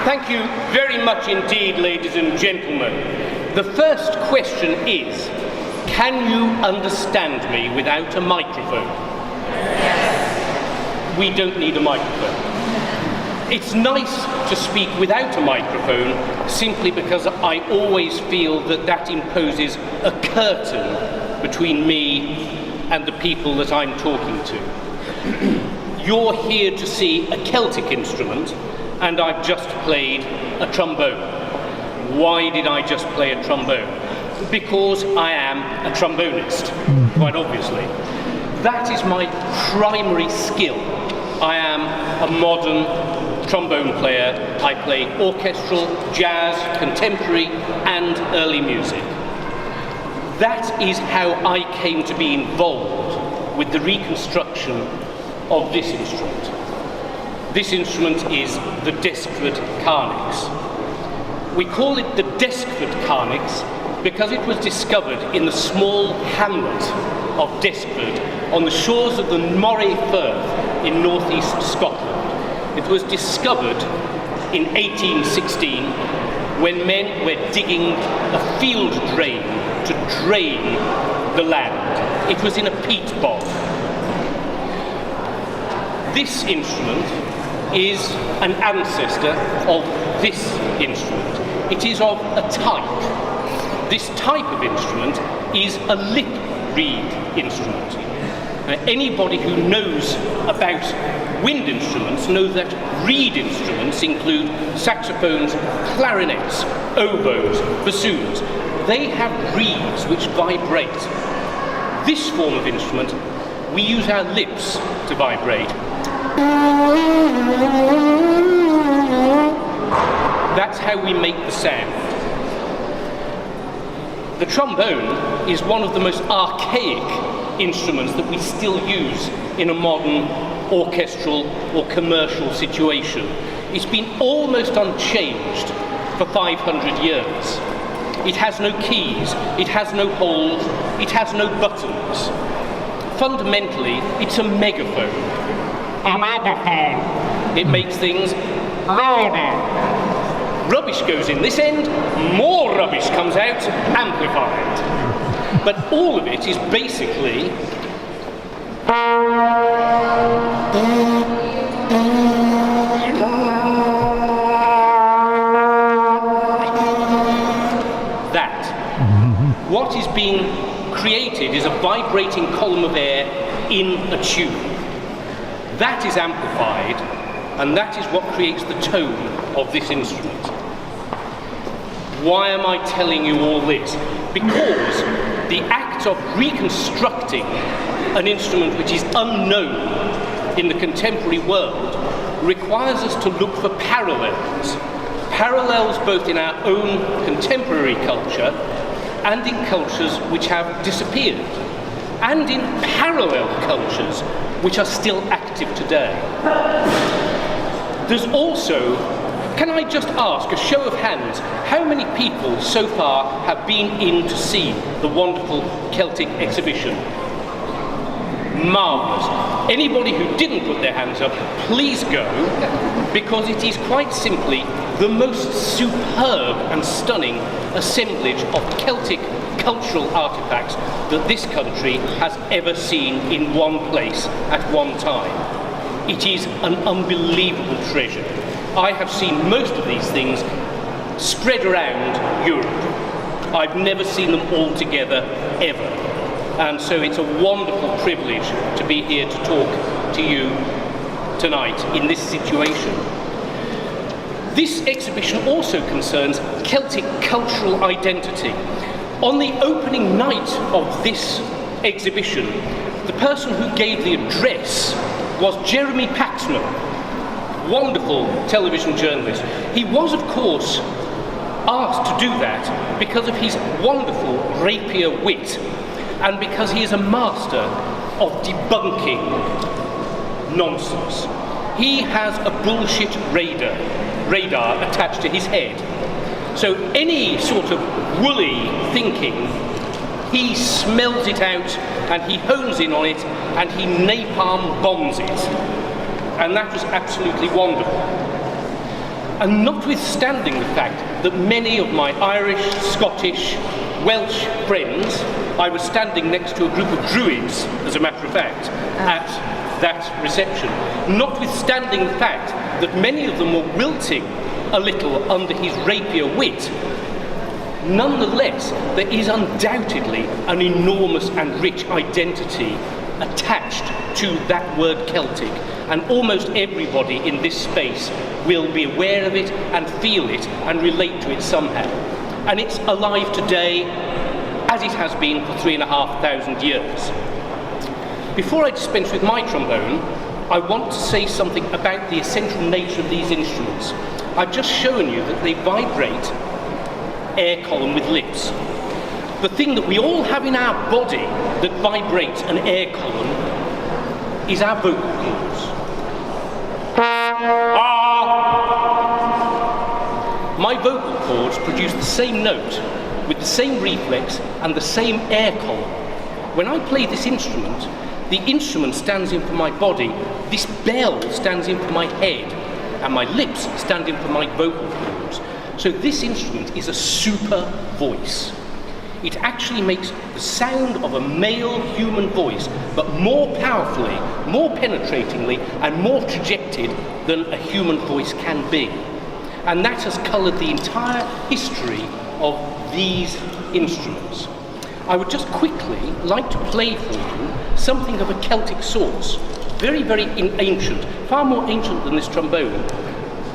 Thank you very much indeed, ladies and gentlemen. The first question is, can you understand me without a microphone? Yes. We don't need a microphone. It's nice to speak without a microphone simply because I always feel that that imposes a curtain between me and the people that I'm talking to. You're here to see a Celtic instrument, and I've just played a trombone. Why did I just play a trombone? Because I am a trombonist, quite obviously. That is my primary skill. I am a modern trombone player. I play orchestral, jazz, contemporary, and early music. That is how I came to be involved with the reconstruction of this instrument. This instrument is the Deskford Carnyx. We call it the Deskford Carnyx because it was discovered in the small hamlet of Deskford on the shores of the Moray Firth in northeast Scotland. It was discovered in 1816 when men were digging a field drain to drain the land. It was in a peat bog. This instrument is an ancestor of this instrument. It is of a type. This type of instrument is a lip reed instrument. Anybody who knows about wind instruments knows that reed instruments include saxophones, clarinets, oboes, bassoons. They have reeds which vibrate. This form of instrument, we use our lips to vibrate. That's how we make the sound. The trombone is one of the most archaic instruments that we still use in a modern orchestral or commercial situation. It's been almost unchanged for 500 years. It has no keys, it has no holes, it has no buttons. Fundamentally, it's a megaphone. A megaphone. It makes things louder. Rubbish goes in this end, more rubbish comes out, amplified. But all of it is basically that. What is being created is a vibrating column of air in a tube. That is amplified, and that is what creates the tone of this instrument. Why am I telling you all this? Because the act of reconstructing an instrument which is unknown in the contemporary world requires us to look for parallels. Parallels both in our own contemporary culture and in cultures which have disappeared, and in parallel cultures which are still active today. There's also, can I just ask, a show of hands, how many people so far have been in to see the wonderful Celtic exhibition? marvellous. Anybody who didn't put their hands up, please go, because it is quite simply the most superb and stunning assemblage of Celtic cultural artefacts that this country has ever seen in one place at one time. It is an unbelievable treasure. I have seen most of these things spread around Europe. I've never seen them all together, ever. And so it's a wonderful privilege to be here to talk to you tonight in this situation. This exhibition also concerns Celtic cultural identity. On the opening night of this exhibition, the person who gave the address was Jeremy Paxman, wonderful television journalist. He was, of course, asked to do that because of his wonderful rapier wit and because he is a master of debunking nonsense. He has a bullshit radar attached to his head. So any sort of woolly thinking, he smells it out and he hones in on it and he napalm bombs it. And that was absolutely wonderful. And notwithstanding the fact that many of my Irish, Scottish, Welsh friends, I was standing next to a group of Druids, as a matter of fact, at that reception, notwithstanding the fact that many of them were wilting a little under his rapier wit, nonetheless, there is undoubtedly an enormous and rich identity attached to that word Celtic, and almost everybody in this space will be aware of it and feel it and relate to it somehow. And it's alive today as it has been for 3,500 years. Before I dispense with my trombone, I want to say something about the essential nature of these instruments. I've just shown you that they vibrate air column with lips. The thing that we all have in our body that vibrates an air column is our vocal cords. My vocal cords produce the same note with the same reflex and the same air column. When I play this instrument, the instrument stands in for my body, this bell stands in for my head, and my lips stand in for my vocal cords. So this instrument is a super voice. It actually makes the sound of a male human voice, but more powerfully, more penetratingly, and more trajected than a human voice can be. And that has coloured the entire history of these instruments. I would just quickly like to play for you something of a Celtic source, very, very ancient, far more ancient than this trombone,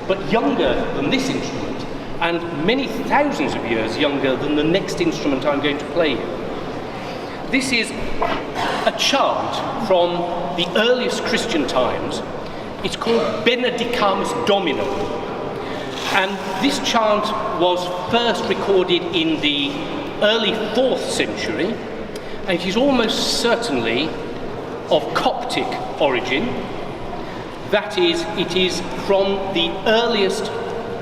but younger than this instrument, and many thousands of years younger than the next instrument I'm going to play here. This is a chant from the earliest Christian times. It's called Benedicamus Domino. And this chant was first recorded in the early 4th century, and it is almost certainly of Coptic origin. That is, it is from the earliest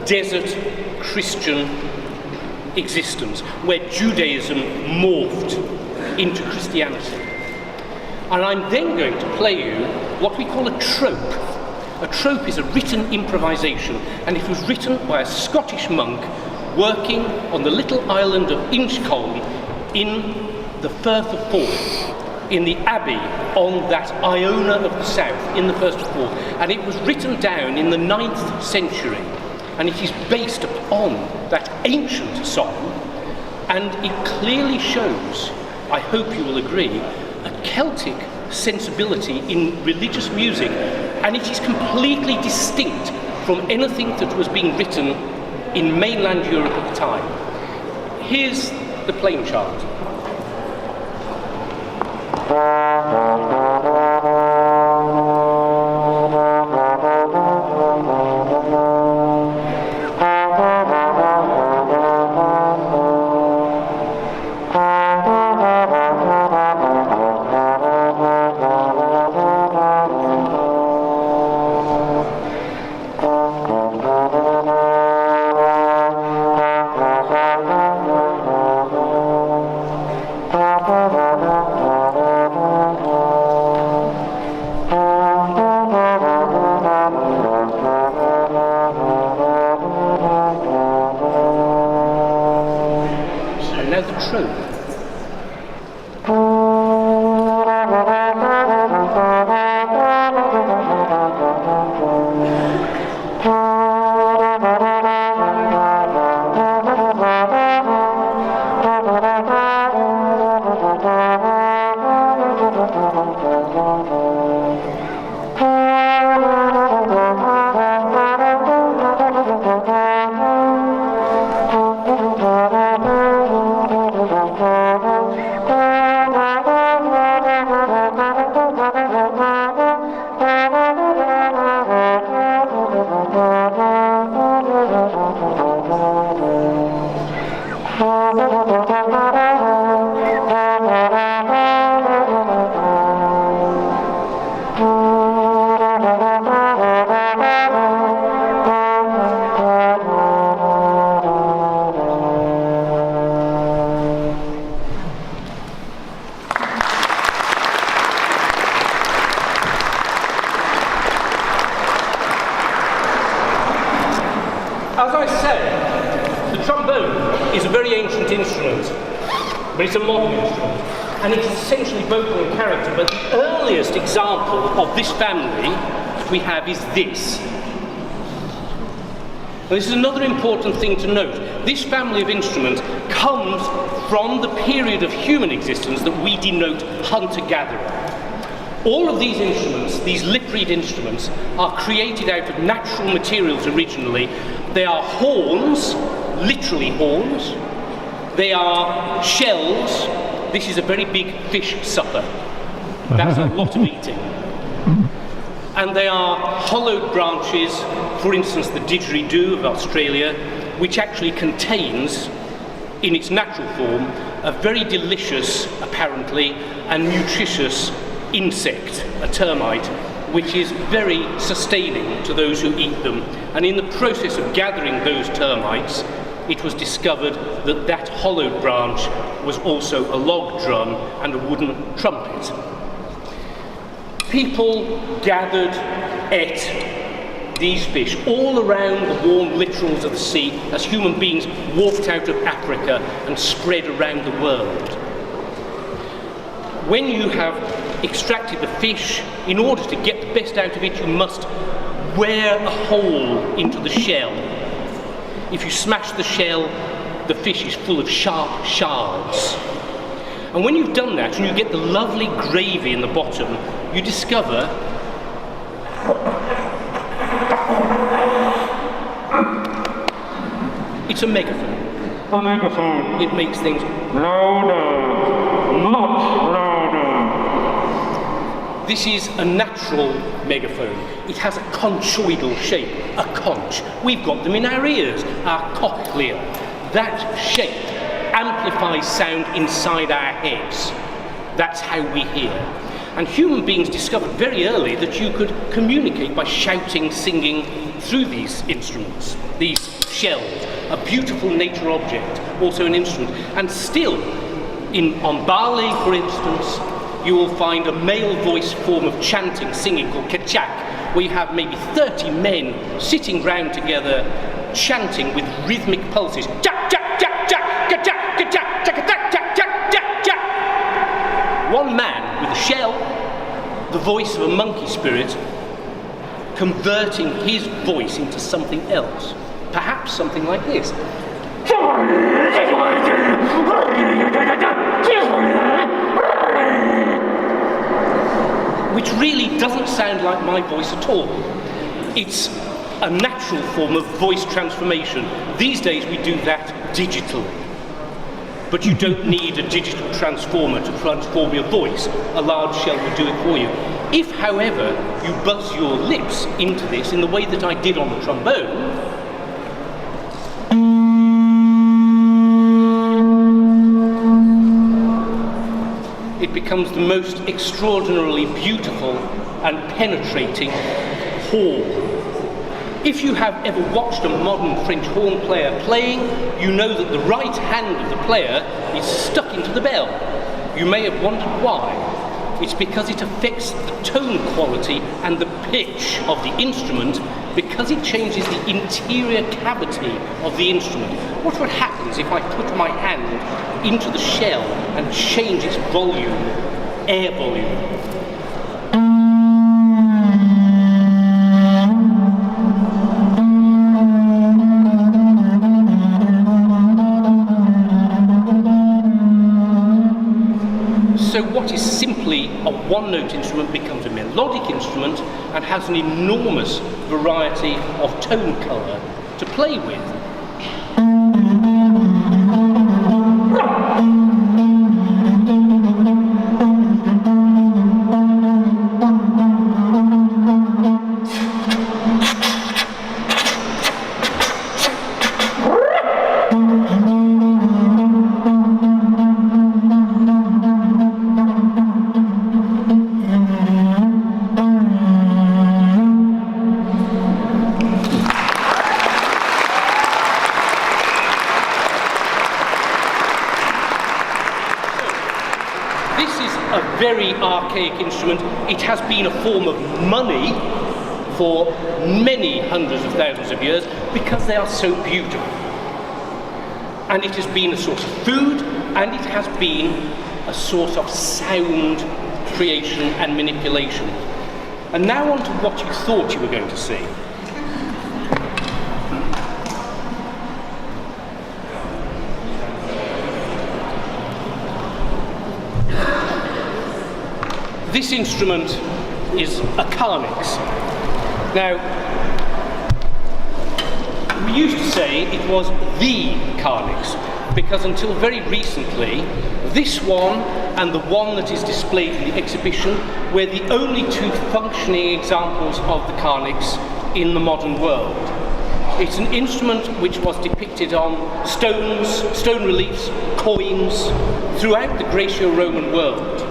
desert Christian existence, where Judaism morphed into Christianity. And I'm then going to play you what we call a trope. A trope is a written improvisation, and it was written by a Scottish monk working on the little island of Inchcolm in the Firth of Forth, in the abbey on that Iona of the south, in the Firth of Forth. And it was written down in the 9th century, and it is based upon that ancient song, and it clearly shows, I hope you will agree, a Celtic sensibility in religious music, and it is completely distinct from anything that was being written in mainland Europe at the time. Here's the plain chant. trope. As I said, the trombone is a very ancient instrument, but it's a modern instrument, and it's essentially vocal in character, but the earliest example of this family that we have is this. Now, this is another important thing to note. This family of instruments comes from the period of human existence that we denote hunter-gatherer. All of these instruments, these lip-reed instruments, are created out of natural materials originally. They are horns, literally horns. They are shells. This is a very big fish supper. That's a lot of eating. And they are hollowed branches, for instance the didgeridoo of Australia, which actually contains, in its natural form, a very delicious, apparently, and nutritious insect, a termite, which is very sustaining to those who eat them. And in the process of gathering those termites, it was discovered that that hollowed branch was also a log drum and a wooden trumpet. People gathered, ate these fish all around the warm littorals of the sea as human beings walked out of Africa and spread around the world. When you have extracted the fish, in order to get the best out of it, you must wear a hole into the shell. If you smash the shell, the fish is full of sharp shards. And when you've done that and you get the lovely gravy in the bottom, you discover it's a megaphone. A megaphone. It makes things louder, much louder. This is a natural megaphone. It has a conchoidal shape, a conch. We've got them in our ears, our cochlea. That shape amplifies sound inside our heads. That's how we hear. And human beings discovered very early that you could communicate by shouting, singing through these instruments, these shells, a beautiful nature object, also an instrument. And still, on Bali, for instance, you will find a male voice form of chanting, singing called kachak, where you have maybe 30 men sitting round together chanting with rhythmic pulses. Jack, jack, jack, jack, kachak, kachak, jack, jack, jack, jack, jack, jack. One man with a shell, the voice of a monkey spirit, converting his voice into something else. Perhaps something like this. Which really doesn't sound like my voice at all. It's a natural form of voice transformation. These days we do that digitally. But you don't need a digital transformer to transform your voice. A large shell will do it for you. If, however, you buzz your lips into this in the way that I did on the trombone, it becomes the most extraordinarily beautiful and penetrating horn. If you have ever watched a modern French horn player playing, you know that the right hand of the player is stuck into the bell. You may have wondered why. It's because it affects the tone quality and the pitch of the instrument because it changes the interior cavity of the instrument. What would happen is if I put my hand into the shell and change its volume, air volume. So what is simply a one-note instrument becomes a melodic instrument and has an enormous variety of tone colour to play with. Very archaic instrument. It has been a form of money for many hundreds of thousands of years because they are so beautiful. And it has been a source of food, and it has been a source of sound creation and manipulation. And now on to what you thought you were going to see. This instrument is a Carnyx. Now, we used to say it was the Carnyx because until very recently, this one and the one that is displayed in the exhibition were the only two functioning examples of the Carnyx in the modern world. It's an instrument which was depicted on stones, stone reliefs, coins throughout the Graeco-Roman world,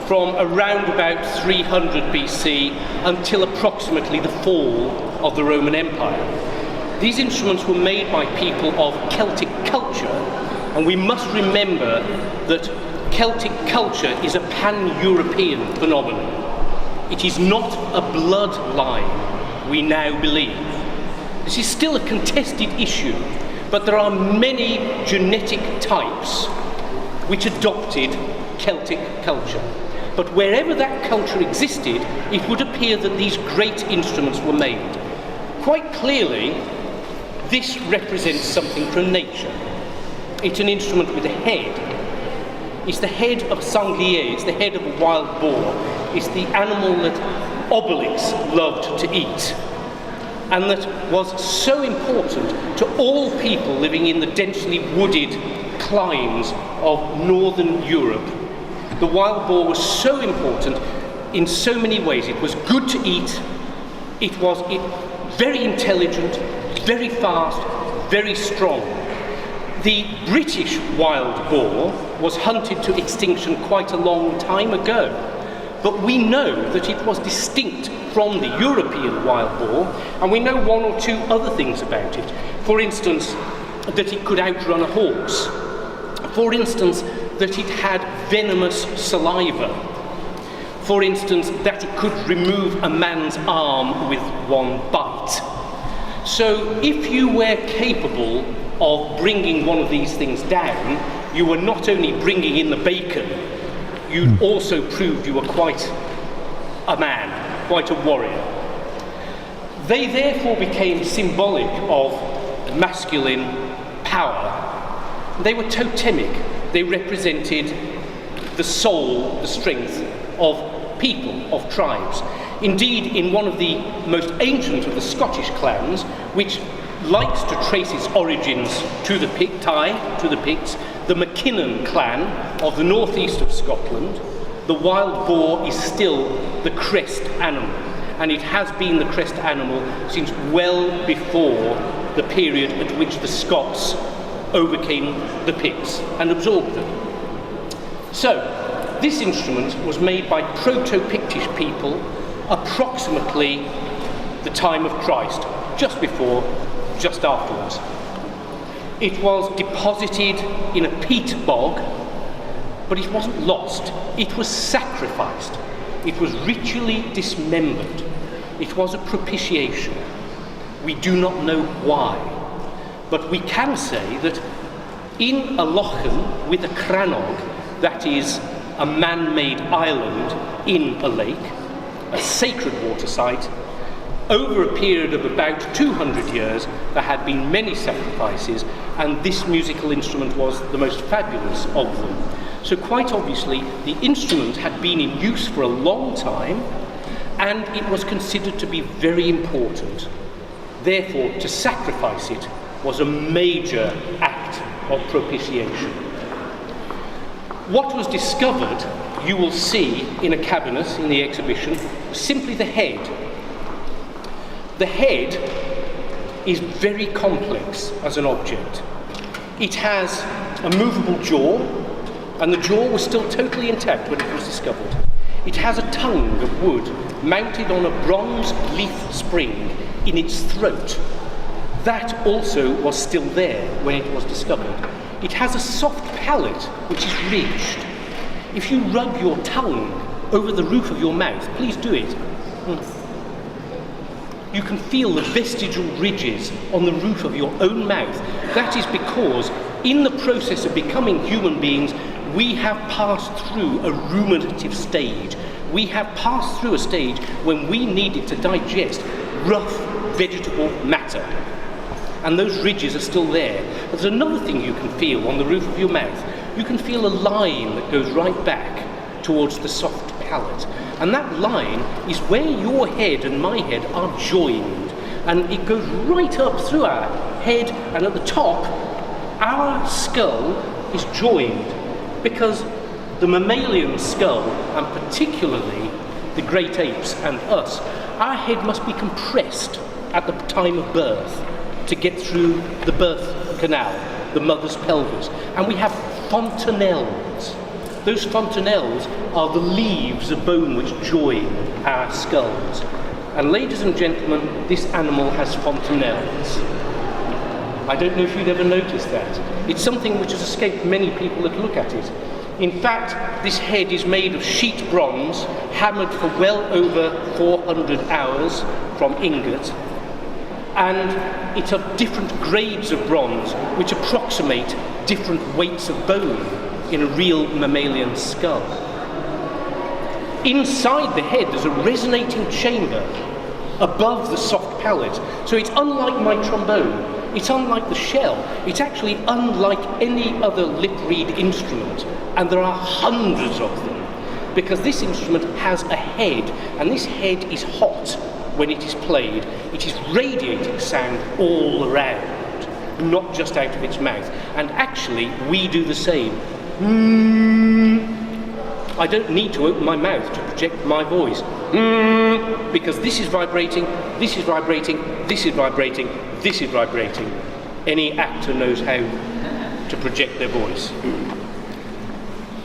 from around about 300 BC until approximately the fall of the Roman Empire. These instruments were made by people of Celtic culture, and we must remember that Celtic culture is a pan-European phenomenon. It is not a bloodline, we now believe. This is still a contested issue, but there are many genetic types which adopted Celtic culture. But wherever that culture existed, it would appear that these great instruments were made. Quite clearly, this represents something from nature. It's an instrument with a head. It's the head of a sanglier, it's the head of a wild boar. It's the animal that Obelix loved to eat, and that was so important to all people living in the densely wooded climes of northern Europe. The wild boar was so important in so many ways. It was good to eat, it was very intelligent, very fast, very strong. The British wild boar was hunted to extinction quite a long time ago, but we know that it was distinct from the European wild boar, and we know one or two other things about it. For instance, that it could outrun a horse. For instance, that it had venomous saliva. For instance, that it could remove a man's arm with one bite. So if you were capable of bringing one of these things down, you were not only bringing in the bacon, you also proved you were quite a man, quite a warrior. They therefore became symbolic of masculine power. They were totemic. They represented the soul, the strength of people, of tribes. Indeed, in one of the most ancient of the Scottish clans, which likes to trace its origins to the Picts, the MacKinnon clan of the northeast of Scotland, the wild boar is still the crest animal, and it has been the crest animal since well before the period at which the Scots overcame the Picts and absorbed them. So, this instrument was made by Proto-Pictish people approximately the time of Christ, just before, just afterwards. It was deposited in a peat bog, but it wasn't lost. It was sacrificed. It was ritually dismembered. It was a propitiation. We do not know why, but we can say that in a lochen with a cranog, that is a man-made island in a lake, a sacred water site, over a period of about 200 years, there had been many sacrifices, and this musical instrument was the most fabulous of them. So quite obviously, the instrument had been in use for a long time, and it was considered to be very important. Therefore, to sacrifice it was a major act of propitiation. What was discovered, you will see in a cabinet in the exhibition, simply the head. The head is very complex as an object. It has a movable jaw, and the jaw was still totally intact when it was discovered. It has a tongue of wood mounted on a bronze leaf spring in its throat. That also was still there when it was discovered. It has a soft palate which is ridged. If you rub your tongue over the roof of your mouth, please do it. You can feel the vestigial ridges on the roof of your own mouth. That is because in the process of becoming human beings, we have passed through a ruminative stage. We have passed through a stage when we needed to digest rough vegetable matter. And those ridges are still there. There's another thing you can feel on the roof of your mouth. You can feel a line that goes right back towards the soft palate. And that line is where your head and my head are joined. And it goes right up through our head, and at the top, our skull is joined. Because the mammalian skull, and particularly the great apes and us, our head must be compressed at the time of birth to get through the birth canal, the mother's pelvis. And we have fontanelles. Those fontanelles are the leaves of bone which join our skulls. And ladies and gentlemen, this animal has fontanelles. I don't know if you'd ever noticed that. It's something which has escaped many people that look at it. In fact, this head is made of sheet bronze, hammered for well over 400 hours from ingot, and it's of different grades of bronze which approximate different weights of bone in a real mammalian skull. Inside the head there's a resonating chamber above the soft palate. So it's unlike my trombone, it's unlike the shell, it's actually unlike any other lip reed instrument, and there are hundreds of them, because this instrument has a head, and this head is hot when it is played. It is radiating sound all around, not just out of its mouth. And actually we do the same. I don't need to open my mouth to project my voice, because this is vibrating, this is vibrating, this is vibrating, this is vibrating. Any actor knows how to project their voice.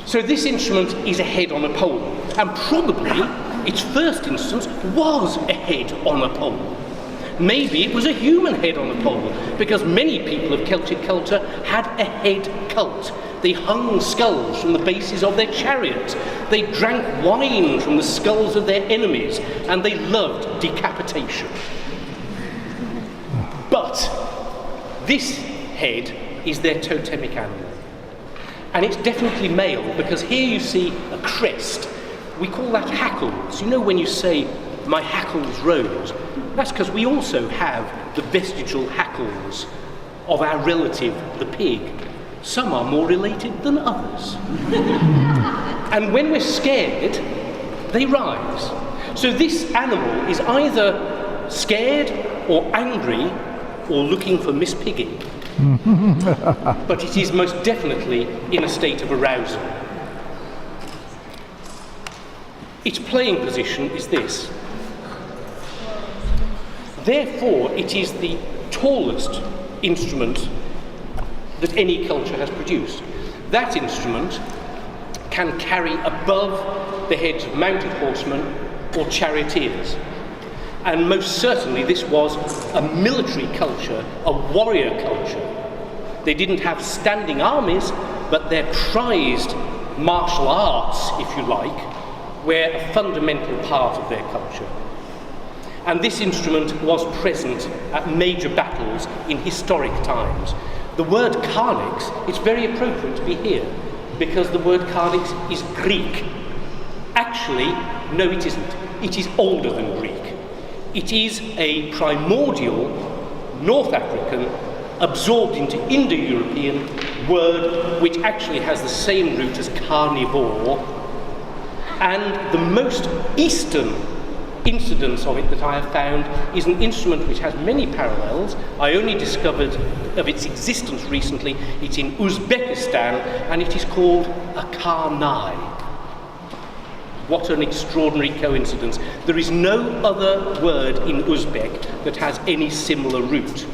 So this instrument is a head on a pole, and probably its first instance was a head on a pole. Maybe it was a human head on a pole, because many people of Celtic culture had a head cult. They hung skulls from the bases of their chariots. They drank wine from the skulls of their enemies, and they loved decapitation. But this head is their totemic animal. And it's definitely male, because here you see a crest. We call that hackles. You know when you say, my hackles rose? That's because we also have the vestigial hackles of our relative, the pig. Some are more related than others. And when we're scared, they rise. So this animal is either scared or angry or looking for Miss Piggy. But it is most definitely in a state of arousal. Its playing position is this. Therefore, it is the tallest instrument that any culture has produced. That instrument can carry above the heads of mounted horsemen or charioteers. And most certainly this was a military culture, a warrior culture. They didn't have standing armies, but their prized martial arts, if you like, were a fundamental part of their culture. And this instrument was present at major battles in historic times. The word Carnyx, it's very appropriate to be here, because the word Carnyx is Greek. Actually, no it isn't. It is older than Greek. It is a primordial North African, absorbed into Indo-European word, which actually has the same root as carnivore. And the most Eastern incidence of it that I have found is an instrument which has many parallels. I only discovered of its existence recently. It's in Uzbekistan, and it is called a Carnyx. What an extraordinary coincidence. There is no other word in Uzbek that has any similar root.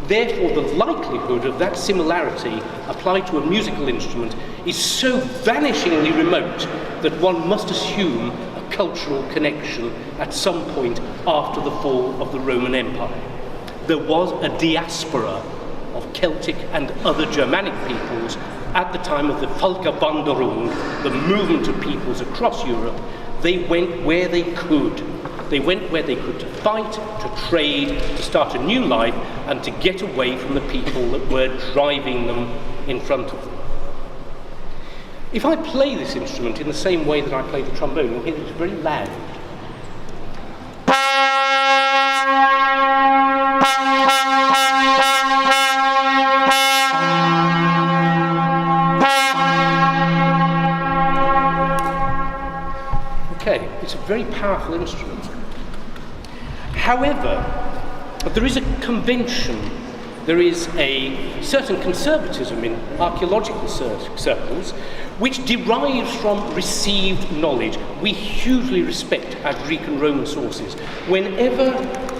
Therefore, the likelihood of that similarity applied to a musical instrument is so vanishingly remote that one must assume a cultural connection at some point after the fall of the Roman Empire. There was a diaspora of Celtic and other Germanic peoples at the time of the Völkerwanderung, the movement of peoples across Europe. They went where they could. They went where they could to fight, to trade, to start a new life, and to get away from the people that were driving them in front of them. If I play this instrument in the same way that I play the trombone, you'll hear that it's very loud. Okay, it's a very powerful instrument. However, there is a convention, there is a certain conservatism in archaeological circles which derives from received knowledge. We hugely respect our Greek and Roman sources. Whenever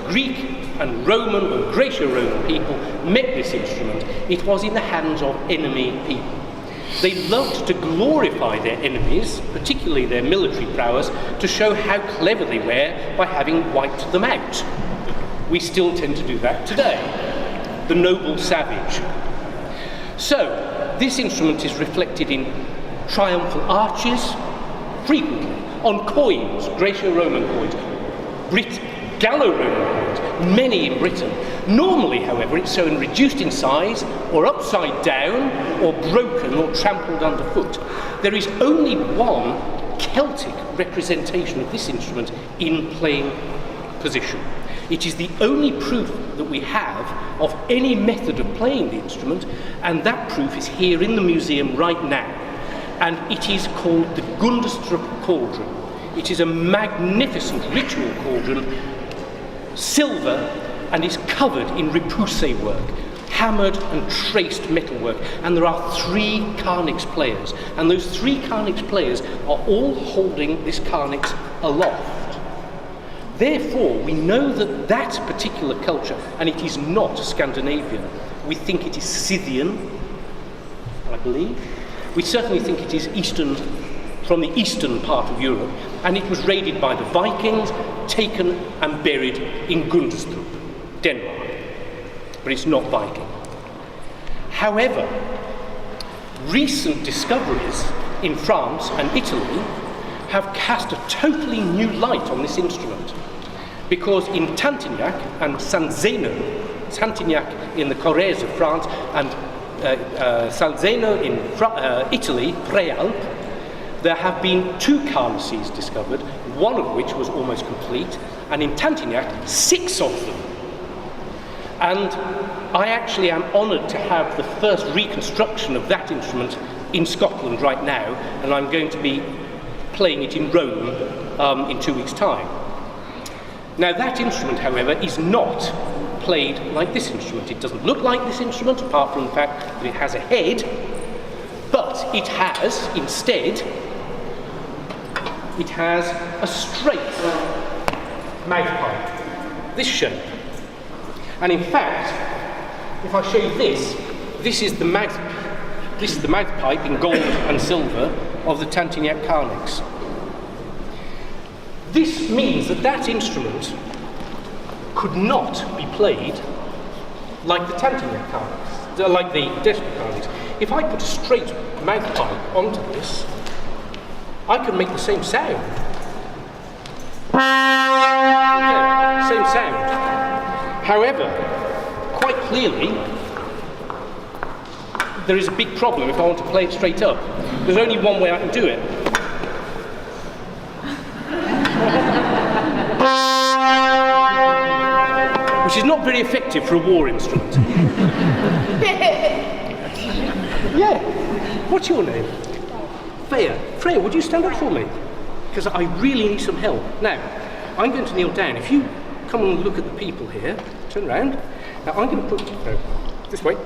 Greek and Roman or Graeco-Roman people met this instrument, it was in the hands of enemy people. They loved to glorify their enemies, particularly their military prowess, to show how clever they were by having wiped them out. We still tend to do that today. The noble savage. So, this instrument is reflected in triumphal arches, frequently, on coins, Graeco-Roman coins, Gallo-Roman coins, many in Britain. Normally, however, it's shown reduced in size, or upside down, or broken, or trampled underfoot. There is only one Celtic representation of this instrument in playing position. It is the only proof that we have of any method of playing the instrument, and that proof is here in the museum right now. And it is called the Gundestrup cauldron. It is a magnificent ritual cauldron, silver, and is covered in repoussé work, hammered and traced metalwork. And there are 3 Carnyx players, and those 3 Carnyx players are all holding this Carnyx aloft. Therefore, we know that that particular culture, and it is not Scandinavian, we think it is Scythian, I believe. We certainly think it is eastern, from the eastern part of Europe, and it was raided by the Vikings, taken and buried in Gundestrup, Denmark. But it's not Viking. However, recent discoveries in France and Italy have cast a totally new light on this instrument. Because in Tantignac and Sanzeno, Tantignac in the Corrèze of France and Salzeno in Italy, Prealp, there have been 2 Carnyxes discovered, one of which was almost complete, and in Tantignac, 6 of them. And I actually am honoured to have the first reconstruction of that instrument in Scotland right now, and I'm going to be playing it in Rome in 2 weeks' time. Now that instrument, however, is not played like this instrument. It doesn't look like this instrument, apart from the fact that it has a head, but it has, instead, it has a straight mouthpipe, this shape. And in fact, if I show you this, this is the mouthpipe in gold and silver of the Tantignac Carnyx. This means that that instrument could not be played like the Tantignac Carnyx, like the Desert Carnyx. If I put a straight mouthpipe onto this, I can make the same sound. Okay. same sound. However, quite clearly, there is a big problem if I want to play it straight up. There's only one way I can do it. Which is not very effective for a war instrument. Yeah. What's your name? Freya. Freya, would you stand up for me? Because I really need some help. Now, I'm going to kneel down. If you come and look at the people here, turn around. Now, I'm going to put... this way.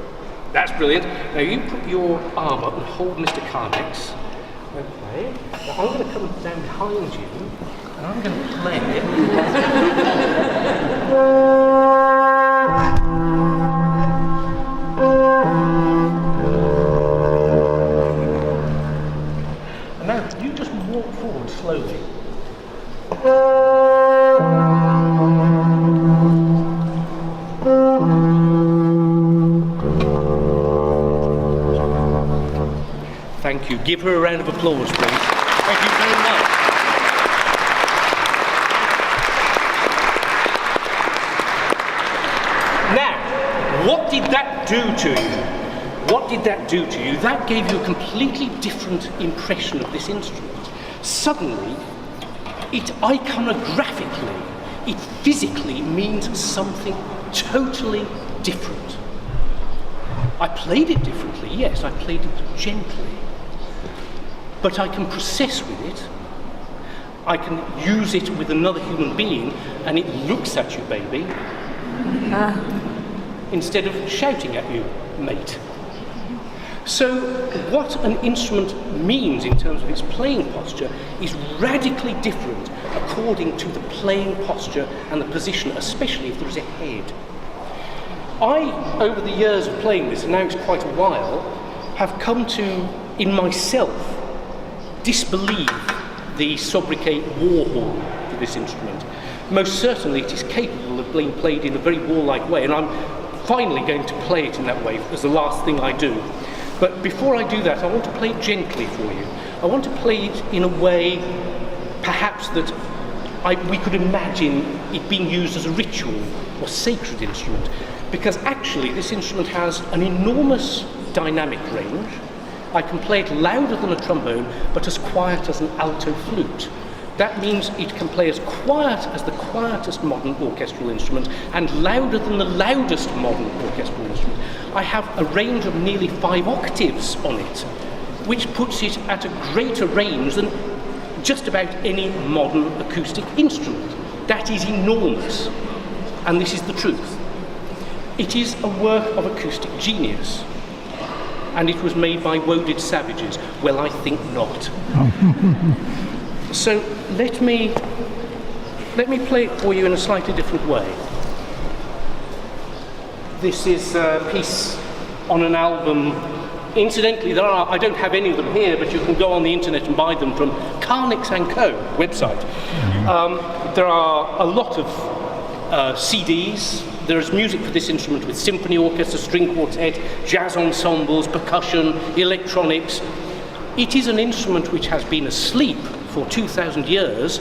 That's brilliant. Now, you put your arm up and hold Mr. Carnyx. Okay. Now, I'm going to come down behind you, and I'm going to play it. Now, you just walk forward slowly. Thank you. Give her a round of applause, please. Thank you very much. Now, what did that do to you? What did that do to you? That gave you a completely different impression of this instrument. Suddenly, it iconographically, it physically means something totally different. I played it differently, yes, I played it gently. But I can process with it. I can use it with another human being, and it looks at you, baby, instead of shouting at you, mate. So what an instrument means in terms of its playing posture is radically different according to the playing posture and the position, especially if there is a head. I, over the years of playing this, and now it's quite a while, have come to, in myself, disbelieve the sobriquet war horn for this instrument. Most certainly it is capable of being played in a very warlike way, and I'm finally going to play it in that way as the last thing I do. But before I do that, I want to play it gently for you. I want to play it in a way, perhaps that we could imagine it being used as a ritual or sacred instrument, because actually this instrument has an enormous dynamic range. I can play it louder than a trombone, but as quiet as an alto flute. That means it can play as quiet as the quietest modern orchestral instrument and louder than the loudest modern orchestral instrument. I have a range of nearly 5 octaves on it, which puts it at a greater range than just about any modern acoustic instrument. That is enormous, and this is the truth. It is a work of acoustic genius, and it was made by woaded savages. Well, I think not. So let me play it for you in a slightly different way. This is a piece on an album. Incidentally, I don't have any of them here, but you can go on the internet and buy them from Carnyx & Co. website. There are a lot of CDs. There is music for this instrument with symphony orchestra, string quartet, jazz ensembles, percussion, electronics. It is an instrument which has been asleep for 2,000 years,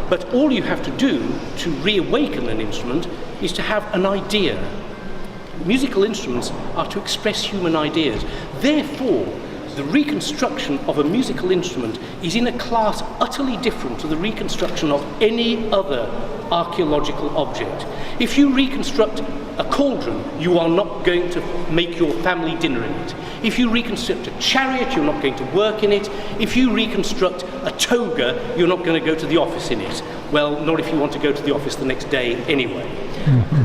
but all you have to do to reawaken an instrument is to have an idea. Musical instruments are to express human ideas. Therefore, the reconstruction of a musical instrument is in a class utterly different to the reconstruction of any other archaeological object. If you reconstruct a cauldron, you are not going to make your family dinner in it. If you reconstruct a chariot, you're not going to work in it. If you reconstruct a toga, you're not going to go to the office in it. Well, not if you want to go to the office the next day anyway.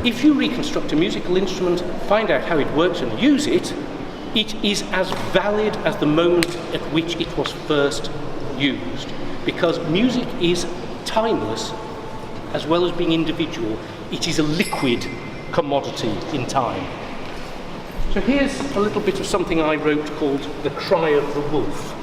If you reconstruct a musical instrument, find out how it works and use it, it is as valid as the moment at which it was first used. Because music is timeless as well as being individual. It is a liquid commodity in time. So here's a little bit of something I wrote called The Cry of the Wolf.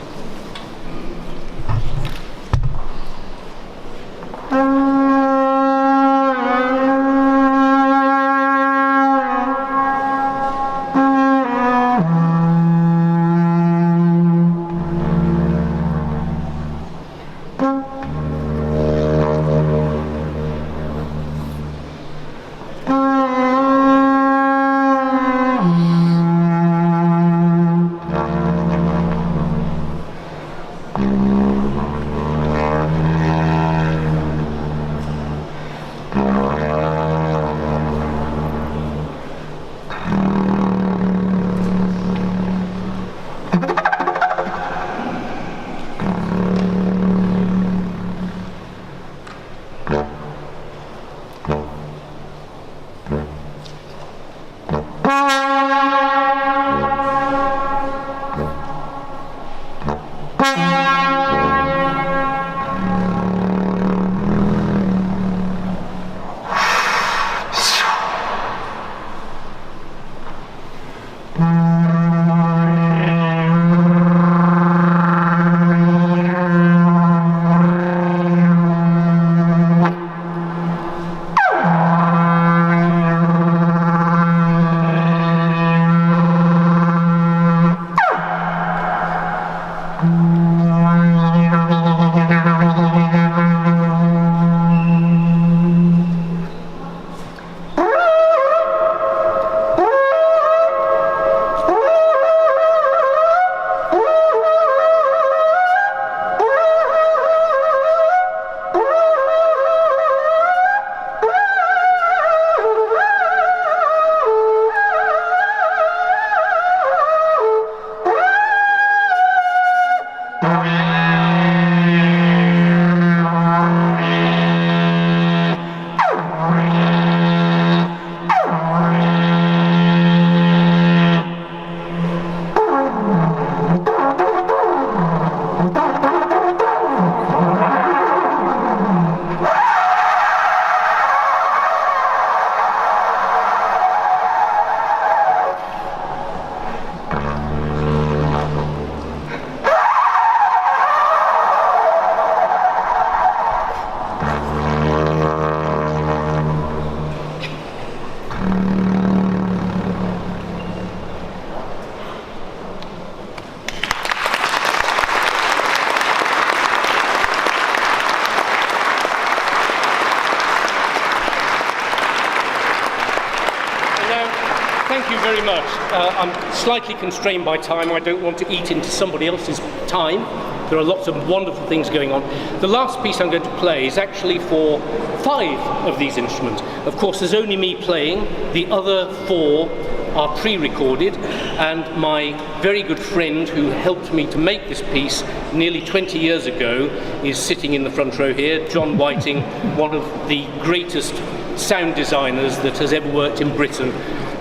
Thank you very much. I'm slightly constrained by time. I don't want to eat into somebody else's time. There are lots of wonderful things going on. The last piece I'm going to play is actually for 5 of these instruments. Of course, there's only me playing. The other 4 are pre-recorded, and my very good friend who helped me to make this piece nearly 20 years ago is sitting in the front row here, John Whiting, one of the greatest sound designers that has ever worked in Britain.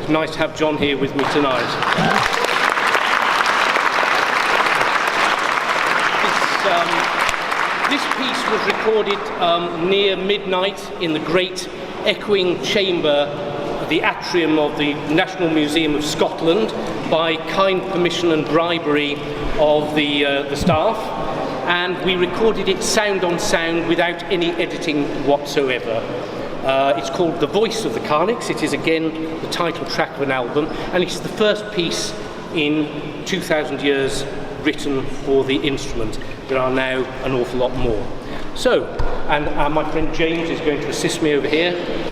It's nice to have John here with me tonight. This piece was recorded near midnight in the great echoing chamber, the atrium of the National Museum of Scotland, by kind permission and bribery of the staff, and we recorded it sound on sound without any editing whatsoever. It's called The Voice of the Carnyx. It is again the title track of an album, and it's the first piece in 2,000 years written for the instrument. There are now an awful lot more. So, and my friend James is going to assist me over here.